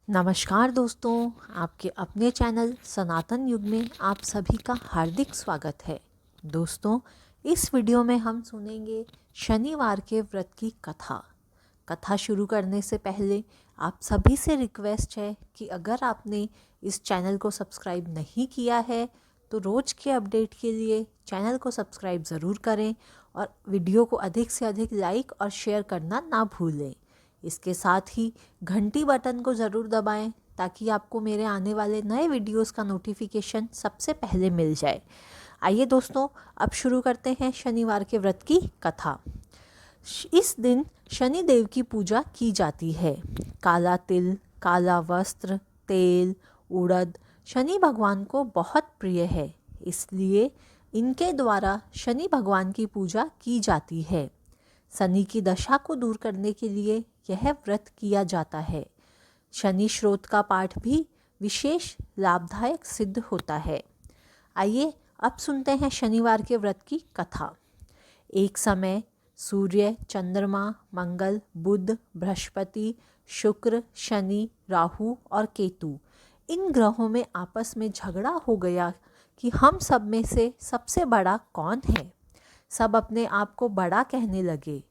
नमस्कार दोस्तों, आपके अपने चैनल सनातन युग में आप सभी का हार्दिक स्वागत है। दोस्तों, इस वीडियो में हम सुनेंगे शनिवार के व्रत की कथा शुरू करने से पहले आप सभी से रिक्वेस्ट है कि अगर आपने इस चैनल को सब्सक्राइब नहीं किया है तो रोज़ के अपडेट के लिए चैनल को सब्सक्राइब ज़रूर करें और वीडियो को अधिक से अधिक लाइक और शेयर करना ना भूलें। इसके साथ ही घंटी बटन को ज़रूर दबाएं ताकि आपको मेरे आने वाले नए वीडियोस का नोटिफिकेशन सबसे पहले मिल जाए। आइए दोस्तों, अब शुरू करते हैं शनिवार के व्रत की कथा। इस दिन शनि देव की पूजा की जाती है। काला तिल, काला वस्त्र, तेल, उड़द शनि भगवान को बहुत प्रिय है, इसलिए इनके द्वारा शनि भगवान की पूजा की जाती है। शनि की दशा को दूर करने के लिए यह व्रत किया जाता है। शनि श्रोत का पाठ भी विशेष लाभदायक सिद्ध होता है। आइए अब सुनते हैं शनिवार के व्रत की कथा। एक समय सूर्य, चंद्रमा, मंगल, बुध, बृहस्पति, शुक्र, शनि, राहु और केतु इन ग्रहों में आपस में झगड़ा हो गया कि हम सब में से सबसे बड़ा कौन है। सब अपने आप को बड़ा कहने लगे।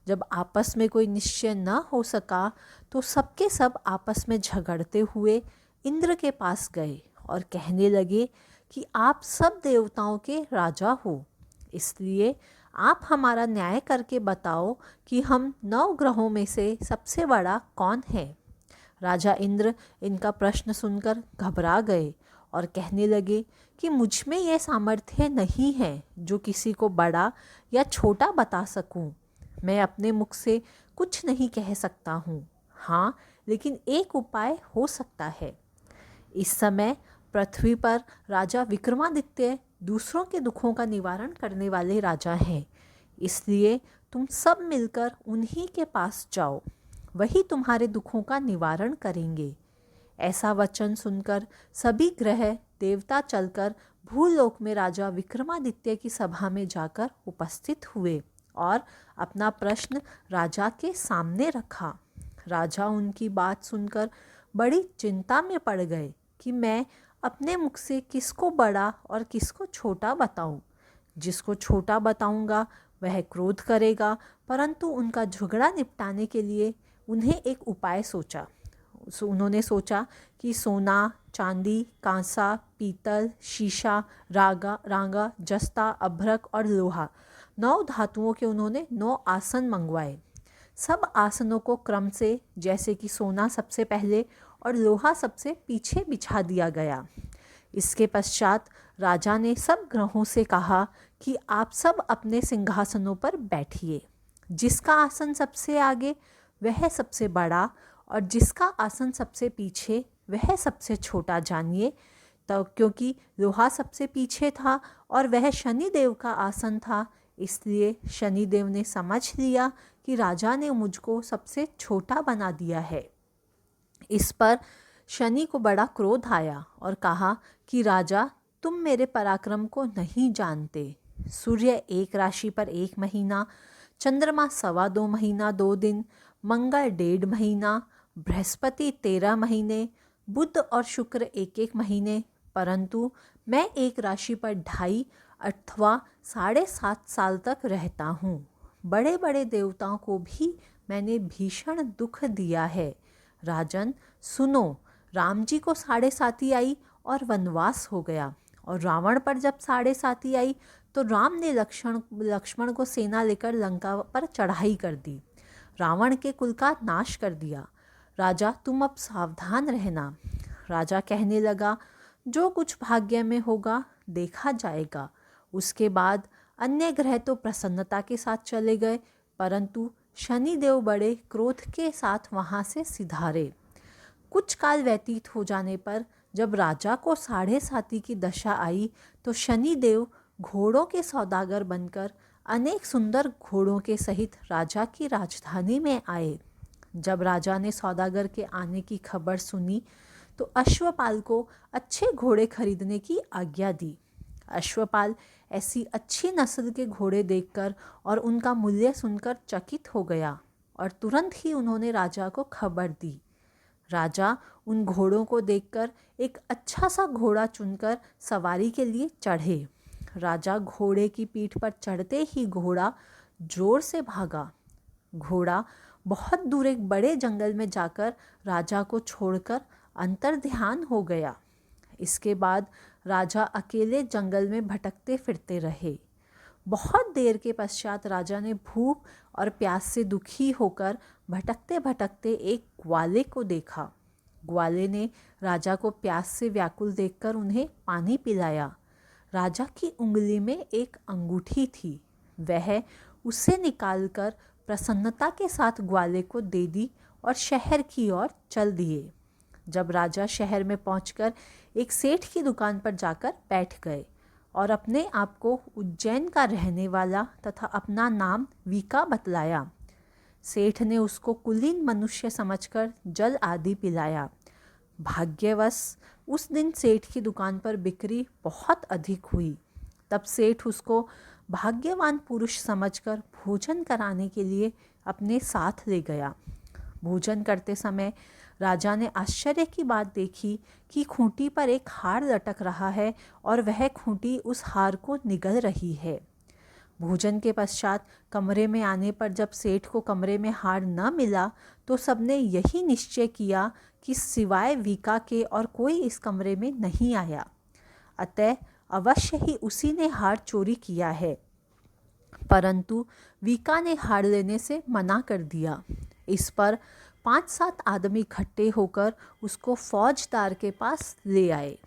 जब आपस में कोई निश्चय न हो सका तो सबके सब आपस में झगड़ते हुए इंद्र के पास गए और कहने लगे कि आप सब देवताओं के राजा हो, इसलिए आप हमारा न्याय करके बताओ कि हम 9 ग्रहों में से सबसे बड़ा कौन है। राजा इंद्र इनका प्रश्न सुनकर घबरा गए और कहने लगे कि मुझ में यह सामर्थ्य नहीं है जो किसी को बड़ा या छोटा बता सकूं। मैं अपने मुख से कुछ नहीं कह सकता हूँ। हाँ, लेकिन एक उपाय हो सकता है। इस समय पृथ्वी पर राजा विक्रमादित्य दूसरों के दुखों का निवारण करने वाले राजा हैं, इसलिए तुम सब मिलकर उन्हीं के पास जाओ, वही तुम्हारे दुखों का निवारण करेंगे। ऐसा वचन सुनकर सभी ग्रह देवता चलकर भूलोक में राजा विक्रमादित्य की सभा में जाकर उपस्थित हुए और अपना प्रश्न राजा के सामने रखा। राजा उनकी बात सुनकर बड़ी चिंता में पड़ गए कि मैं अपने मुख से किसको बड़ा और किसको छोटा बताऊं। जिसको छोटा बताऊंगा वह क्रोध करेगा, परंतु उनका झगड़ा निपटाने के लिए उन्हें एक उपाय सोचा। उन्होंने सोचा कि सोना, चांदी, कांसा, पीतल, शीशा, रांगा, जस्ता, अभ्रक और लोहा 9 धातुओं के उन्होंने 9 आसन मंगवाए। सब आसनों को क्रम से, जैसे कि सोना सबसे पहले और लोहा सबसे पीछे बिछा दिया गया। इसके पश्चात राजा ने सब ग्रहों से कहा कि आप सब अपने सिंहासनों पर बैठिए। जिसका आसन सबसे आगे वह सबसे बड़ा और जिसका आसन सबसे पीछे वह सबसे छोटा जानिए। तो क्योंकि लोहा सबसे पीछे था और वह शनि देव का आसन था, इसलिए शनि देव ने समझ लिया कि राजा ने मुझको सबसे छोटा बना दिया है। इस पर शनि को बड़ा क्रोध आया और कहा कि राजा, तुम मेरे पराक्रम को नहीं जानते। सूर्य एक राशि पर 1 महीना, चंद्रमा 2.25 महीना 2 दिन, मंगल 1.5 महीना, बृहस्पति 13 महीने, बुध और शुक्र 1-1 महीने, परंतु मैं एक राशि पर 2.5 अथवा 7.5 साल तक रहता हूँ। बड़े बड़े देवताओं को भी मैंने भीषण दुख दिया है। राजन सुनो, राम जी को 7.5 आई और वनवास हो गया, और रावण पर जब 7.5 आई तो राम ने लक्ष्मण को सेना लेकर लंका पर चढ़ाई कर दी, रावण के कुल का नाश कर दिया। राजा तुम अब सावधान रहना। राजा कहने लगा, जो कुछ भाग्य में होगा देखा जाएगा। उसके बाद अन्य ग्रह तो प्रसन्नता के साथ चले गए, परंतु शनि देव बड़े क्रोध के साथ वहाँ से सिधारे। कुछ काल व्यतीत हो जाने पर जब राजा को 7.5 की दशा आई तो शनि देव घोड़ों के सौदागर बनकर अनेक सुंदर घोड़ों के सहित राजा की राजधानी में आए। जब राजा ने सौदागर के आने की खबर सुनी तो अश्वपाल को अच्छे घोड़े खरीदने की आज्ञा दी। अश्वपाल ऐसी अच्छी नस्ल के घोड़े देखकर और उनका मूल्य सुनकर चकित हो गया और तुरंत ही उन्होंने राजा को खबर दी। राजा उन घोड़ों को देखकर एक अच्छा सा घोड़ा चुनकर सवारी के लिए चढ़े। राजा घोड़े की पीठ पर चढ़ते ही घोड़ा जोर से भागा। घोड़ा बहुत दूर एक बड़े जंगल में जाकर राजा को छोड़कर अंतर्ध्यान हो गया। इसके बाद राजा अकेले जंगल में भटकते फिरते रहे। बहुत देर के पश्चात राजा ने भूख और प्यास से दुखी होकर भटकते भटकते एक ग्वाले को देखा। ग्वाले ने राजा को प्यास से व्याकुल देखकर उन्हें पानी पिलाया। राजा की उंगली में एक अंगूठी थी। वह उसे निकालकर प्रसन्नता के साथ ग्वाले को दे दी और शहर की ओर चल दिए। जब राजा शहर में पहुंचकर एक सेठ की दुकान पर जाकर बैठ गए और अपने आप को उज्जैन का रहने वाला तथा अपना नाम वीका बतलाया। सेठ ने उसको कुलीन मनुष्य समझकर जल आदि पिलाया। भाग्यवश उस दिन सेठ की दुकान पर बिक्री बहुत अधिक हुई। तब सेठ उसको भाग्यवान पुरुष समझकर भोजन कराने के लिए अपने साथ ले गया। भोजन करते समय राजा ने आश्चर्य की बात देखी कि खूंटी पर एक हार लटक रहा है और वह खूंटी उस हार को निगल रही है। भोजन के पश्चात कमरे में आने पर जब सेठ को कमरे में हार न मिला तो सबने यही निश्चय किया कि सिवाय वीका के और कोई इस कमरे में नहीं आया, अतः अवश्य ही उसी ने हार चोरी किया है। परंतु वीका ने हार लेने से मना कर दिया। इस पर 5-7 आदमी इकट्ठे होकर उसको फौजदार के पास ले आए।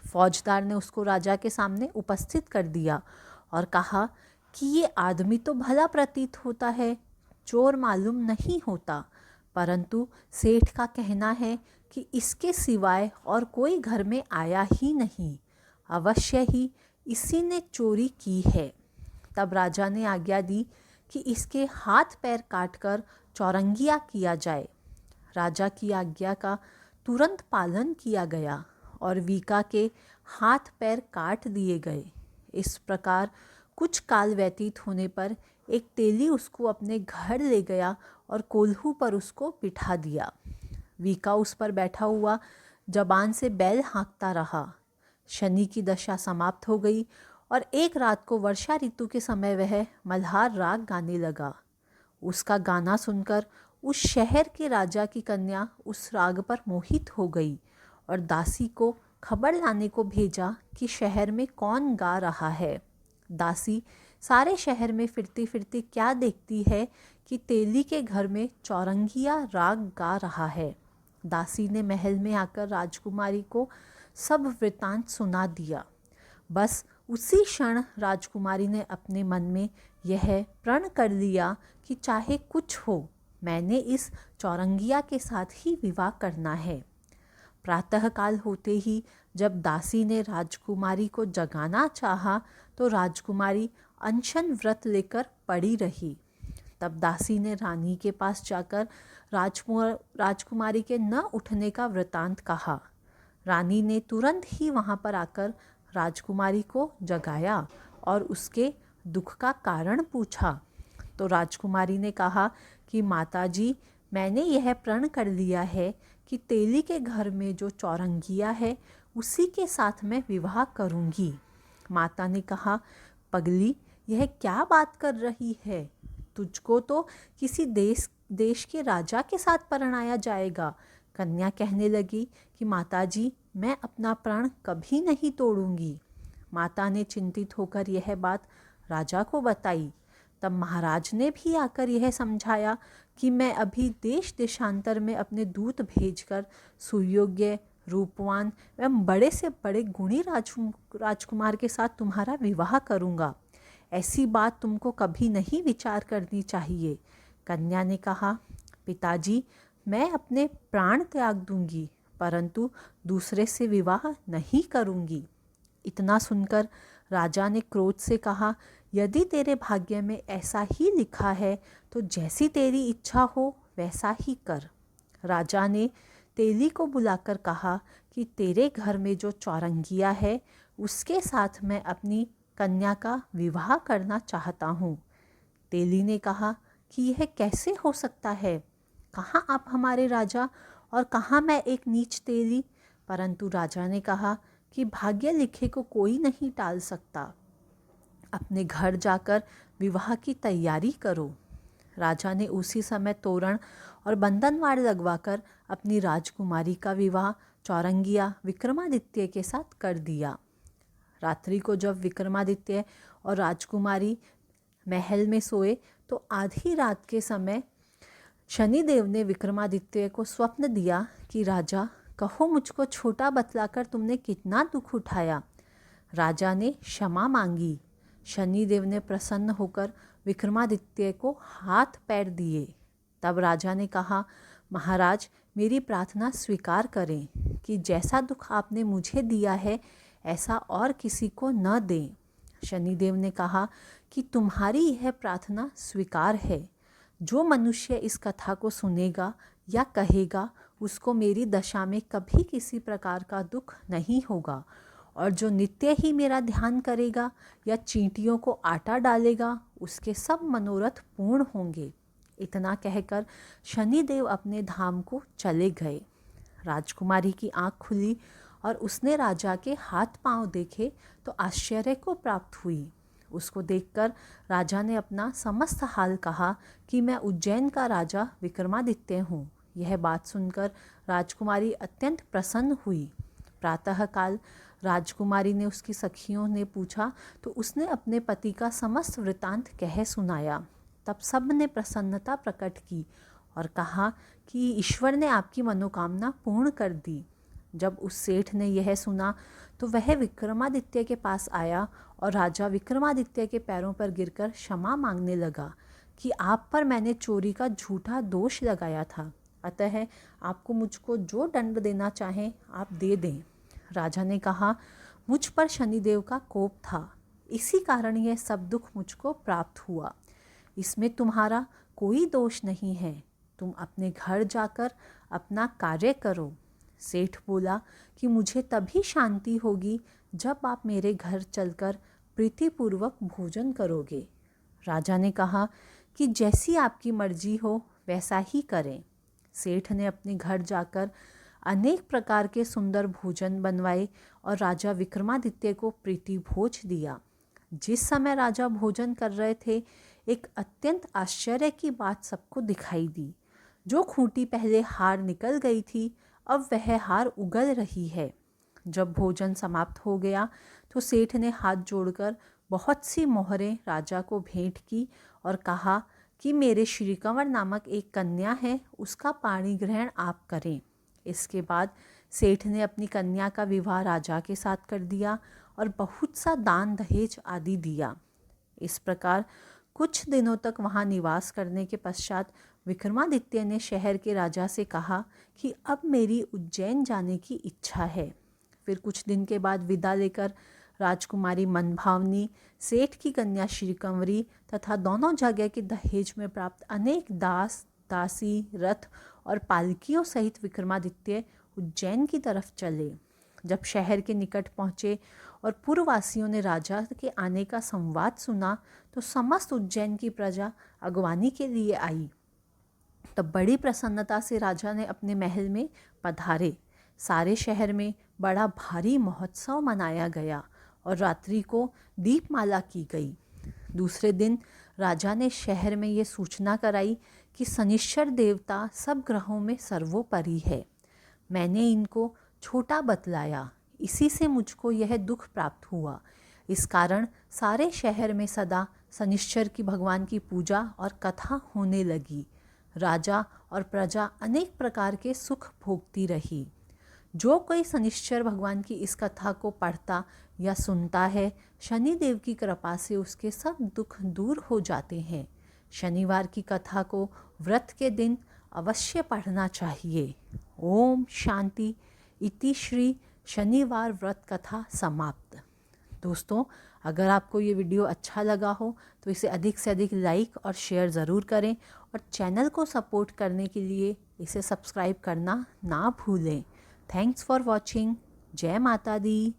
फौजदार ने उसको राजा के सामने उपस्थित कर दिया और कहा कि ये आदमी तो भला प्रतीत होता है, चोर मालूम नहीं होता, परंतु सेठ का कहना है कि इसके सिवाय और कोई घर में आया ही नहीं, अवश्य ही इसी ने चोरी की है। तब राजा ने आज्ञा दी कि इसके हाथ पैर काटकर चौरंगिया किया जाए। राजा की आज्ञा का तुरंत पालन किया गया और वीका के हाथ पैर काट दिए गए। इस प्रकार कुछ काल व्यतीत होने पर एक तेली उसको अपने घर ले गया और कोल्हू पर उसको बिठा दिया। वीका उस पर बैठा हुआ जबान से बैल हाँकता रहा। शनि की दशा समाप्त हो गई और एक रात को वर्षा ऋतु के समय वह मल्हार राग गाने लगा। उसका गाना सुनकर उस शहर के राजा की कन्या उस राग पर मोहित हो गई और दासी को खबर लाने को भेजा कि शहर में कौन गा रहा है। दासी सारे शहर में फिरती फिरती क्या देखती है कि तेली के घर में चौरंगिया राग गा रहा है। दासी ने महल में आकर राजकुमारी को सब वृतांत सुना दिया। बस उसी क्षण राजकुमारी ने अपने मन में यह प्रण कर लिया कि चाहे कुछ हो, मैंने इस चौरंगिया के साथ ही विवाह करना है। प्रातःकाल होते ही जब दासी ने राजकुमारी को जगाना चाहा तो राजकुमारी अनशन व्रत लेकर पड़ी रही। तब दासी ने रानी के पास जाकर राजकुमारी के न उठने का वृतांत कहा। रानी ने तुरंत ही वहाँ पर आकर राजकुमारी को जगाया और उसके दुख का कारण पूछा। तो राजकुमारी ने कहा कि माताजी, मैंने यह प्रण कर लिया है कि तेली के घर में जो चौरंगिया है उसी के साथ मैं विवाह करूंगी। माता ने कहा, पगली, यह क्या बात कर रही है? तुझको तो किसी देश के राजा के साथ परणाया जाएगा। कन्या कहने लगी कि माताजी, मैं अपना प्राण कभी नहीं तोड़ूंगी। माता ने चिंतित होकर यह बात राजा को बताई। तब महाराज ने भी आकर यह समझाया कि मैं अभी देश देशांतर में अपने दूत भेजकर सुयोग्य, रूपवान एवं बड़े से बड़े गुणी राजकुमार के साथ तुम्हारा विवाह करूँगा। ऐसी बात तुमको कभी नहीं विचार करनी चाहिए। कन्या ने कहा, पिताजी, मैं अपने प्राण त्याग दूंगी, परंतु दूसरे से विवाह नहीं करूंगी। इतना सुनकर राजा ने क्रोध से कहा, यदि तेरे भाग्य में ऐसा ही लिखा है तो जैसी तेरी इच्छा हो वैसा ही कर। राजा ने तेली को बुलाकर कहा कि तेरे घर में जो चौरंगिया है उसके साथ मैं अपनी कन्या का विवाह करना चाहता हूँ। तेली ने कहा कि यह कैसे हो सकता है? कहाँ आप हमारे राजा और कहाँ मैं एक नीच तेरी। परंतु राजा ने कहा कि भाग्य लिखे को कोई नहीं टाल सकता, अपने घर जाकर विवाह की तैयारी करो। राजा ने उसी समय तोरण और बंधनवार लगवाकर अपनी राजकुमारी का विवाह चौरंगिया विक्रमादित्य के साथ कर दिया। रात्रि को जब विक्रमादित्य और राजकुमारी महल में सोए तो आधी रात के समय शनिदेव ने विक्रमादित्य को स्वप्न दिया कि राजा, कहो मुझको छोटा बतलाकर तुमने कितना दुख उठाया। राजा ने क्षमा मांगी। शनिदेव ने प्रसन्न होकर विक्रमादित्य को हाथ पैर दिए। तब राजा ने कहा, महाराज, मेरी प्रार्थना स्वीकार करें कि जैसा दुख आपने मुझे दिया है ऐसा और किसी को न दें। शनिदेव ने कहा कि तुम्हारी यह प्रार्थना स्वीकार है। जो मनुष्य इस कथा को सुनेगा या कहेगा उसको मेरी दशा में कभी किसी प्रकार का दुख नहीं होगा, और जो नित्य ही मेरा ध्यान करेगा या चींटियों को आटा डालेगा उसके सब मनोरथ पूर्ण होंगे। इतना कहकर शनिदेव अपने धाम को चले गए। राजकुमारी की आंख खुली और उसने राजा के हाथ पांव देखे तो आश्चर्य को प्राप्त हुई। उसको देखकर राजा ने अपना समस्त हाल कहा कि मैं उज्जैन का राजा विक्रमादित्य हूँ। यह बात सुनकर राजकुमारी अत्यंत प्रसन्न हुई। प्रातःकाल राजकुमारी ने उसकी सखियों ने पूछा तो उसने अपने पति का समस्त वृतांत कह सुनाया। तब सब ने प्रसन्नता प्रकट की और कहा कि ईश्वर ने आपकी मनोकामना पूर्ण कर दी। जब उस सेठ ने यह सुना तो वह विक्रमादित्य के पास आया और राजा विक्रमादित्य के पैरों पर गिरकर क्षमा मांगने लगा कि आप पर मैंने चोरी का झूठा दोष लगाया था, अतः आपको मुझको जो दंड देना चाहें आप दे दें। राजा ने कहा, मुझ पर शनिदेव का कोप था, इसी कारण यह सब दुख मुझको प्राप्त हुआ। इसमें तुम्हारा कोई दोष नहीं है। तुम अपने घर जाकर अपना कार्य करो। सेठ बोला कि मुझे तभी शांति होगी जब आप मेरे घर चलकर प्रीतिपूर्वक भोजन करोगे। राजा ने कहा कि जैसी आपकी मर्जी हो वैसा ही करें। सेठ ने अपने घर जाकर अनेक प्रकार के सुंदर भोजन बनवाए और राजा विक्रमादित्य को प्रीति भोज दिया। जिस समय राजा भोजन कर रहे थे, एक अत्यंत आश्चर्य की बात सबको दिखाई दी। जो खूंटी पहले हार निकल गई थी, अब वह हार उगल रही है। जब भोजन समाप्त हो गया तो सेठ ने हाथ जोड़कर बहुत सी मोहरें राजा को भेंट की और कहा कि मेरे श्रीकंवर नामक एक कन्या है, उसका पाणी ग्रहण आप करें। इसके बाद सेठ ने अपनी कन्या का विवाह राजा के साथ कर दिया और बहुत सा दान दहेज आदि दिया। इस प्रकार कुछ दिनों तक वहाँ निवास करने के पश्चात विक्रमादित्य ने शहर के राजा से कहा कि अब मेरी उज्जैन जाने की इच्छा है। फिर कुछ दिन के बाद विदा लेकर राजकुमारी मनभावनी, सेठ की कन्या श्रीकंवरी तथा दोनों जगह के दहेज में प्राप्त अनेक दास, दासी, रथ और पालकियों सहित विक्रमादित्य उज्जैन की तरफ चले। जब शहर के निकट पहुँचे और पूर्ववासियों ने राजा के आने का संवाद सुना तो समस्त उज्जैन की प्रजा अगवानी के लिए आई। तब बड़ी प्रसन्नता से राजा ने अपने महल में पधारे। सारे शहर में बड़ा भारी महोत्सव मनाया गया और रात्रि को दीपमाला की गई। दूसरे दिन राजा ने शहर में ये सूचना कराई कि शनिश्चर देवता सब ग्रहों में सर्वोपरि है। मैंने इनको छोटा बतलाया, इसी से मुझको यह दुख प्राप्त हुआ। इस कारण सारे शहर में सदा शनिश्चर की भगवान की पूजा और कथा होने लगी। राजा और प्रजा अनेक प्रकार के सुख भोगती रही। जो कोई शनिश्चर भगवान की इस कथा को पढ़ता या सुनता है, शनिदेव की कृपा से उसके सब दुख दूर हो जाते हैं। शनिवार की कथा को व्रत के दिन अवश्य पढ़ना चाहिए। ओम शांति। इति श्री शनिवार व्रत कथा समाप्त। दोस्तों, अगर आपको ये वीडियो अच्छा लगा हो तो इसे अधिक से अधिक लाइक और शेयर ज़रूर करें और चैनल को सपोर्ट करने के लिए इसे सब्सक्राइब करना ना भूलें। Thanks for watching. जय माता दी।